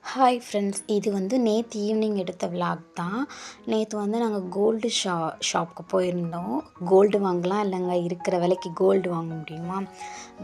Hi friends, இது வந்து நேற்று ஈவினிங் எடுத்த விலாக் தான். நேற்று வந்து நாங்கள் கோல்டு ஷாப்புக்கு போயிருந்தோம். கோல்டு வாங்கலாம் இல்லைங்க, இருக்கிற விலைக்கு கோல்டு வாங்க முடியுமா?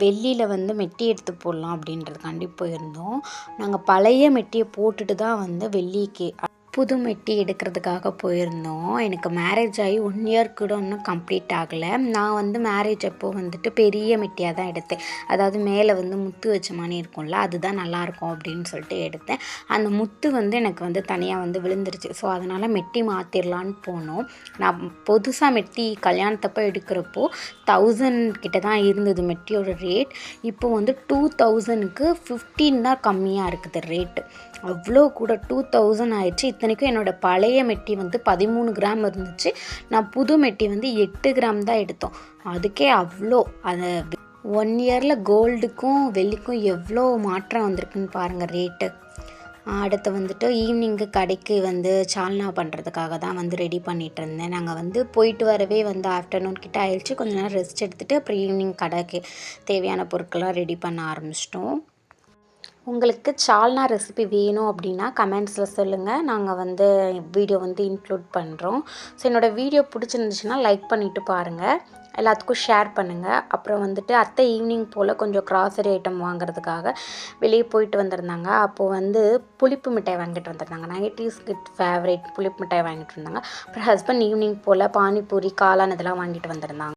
வெள்ளியில் வந்து மெட்டி எடுத்து போடலாம் அப்படின்றதுக்காண்டி போயிருந்தோம். நாங்கள் பழைய மெட்டியை போட்டுட்டு தான் வந்து வெள்ளிக்கு புது மெட்டி எடுக்கிறதுக்காக போயிருந்தோம். எனக்கு மேரேஜ் ஆகி 1 இயர் கூட இன்னும் கம்ப்ளீட் ஆகலை. நான் வந்து மேரேஜ் அப்போ வந்துட்டு பெரிய மெட்டியாக தான் எடுத்தேன். அதாவது மேலே வந்து முத்து வச்ச மாதிரி இருக்கும்ல, அதுதான் நல்லாயிருக்கும் அப்படின்னு சொல்லிட்டு எடுத்தேன். அந்த முத்து வந்து எனக்கு வந்து தனியாக வந்து விழுந்துருச்சு. ஸோ அதனால் மெட்டி மாற்றிடலான்னு போனோம். நான் புதுசாக மெட்டி கல்யாணத்தப்போ எடுக்கிறப்போ 1000 கிட்ட தான் இருந்தது மெட்டியோட ரேட். இப்போ வந்து 2000க்கு 15 தான் கம்மியாக இருக்குது ரேட்டு. அவ்வளோ கூட 2000 ஆயிடுச்சு. இத்தனைக்கும் என்னோடய பழைய மெட்டி வந்து 13 கிராம் இருந்துச்சு. நான் புது மெட்டி வந்து 8 கிராம் தான் எடுத்தோம். அதுக்கே அவ்வளோ அதை 1 இயரில் கோல்டுக்கும் வெள்ளிக்கும் எவ்வளோ மாற்றம் வந்திருக்குன்னு பாருங்கள் ரேட்டு. அடுத்து வந்துட்டு ஈவினிங்கு கடைக்கு வந்து சால்னா பண்ணுறதுக்காக தான் வந்து ரெடி பண்ணிகிட்டு இருந்தேன். நாங்கள் வந்து போயிட்டு வரவே வந்து ஆஃப்டர்நூன் கிட்ட ஆயிடுச்சு. கொஞ்ச நேரம் ரெஸ்ட் எடுத்துகிட்டு அப்புறம் ஈவினிங் கடைக்கு தேவையான பொருட்கள்லாம் ரெடி பண்ண ஆரம்பிச்சிட்டோம். உங்களுக்கு சால்னா ரெசிபி வேணும் அப்படின்னா கமெண்ட்ஸில் சொல்லுங்கள். நாங்கள் வந்து வீடியோ வந்து இன்க்ளூட் பண்ணுறோம். ஸோ என்னோடய வீடியோ பிடிச்சிருந்துச்சுன்னா லைக் பண்ணிவிட்டு பாருங்கள், எல்லாத்துக்கும் ஷேர் பண்ணுங்கள். அப்புறம் வந்துட்டு அத்தை ஈவினிங் போல் கொஞ்சம் க்ராசரி ஐட்டம் வாங்குறதுக்காக வெளியே போயிட்டு வந்திருந்தாங்க. அப்போது வந்து புளிப்பு மிட்டாய் வாங்கிட்டு வந்திருந்தாங்க. நைன்டீஸ் கிட் ஃபேவரேட் புளிப்பு மிட்டாய் வாங்கிட்டு இருந்தாங்க. அப்புறம் ஹஸ்பண்ட் ஈவினிங் போல் பானிபூரி, காளான் இதெல்லாம் வாங்கிட்டு வந்திருந்தாங்க.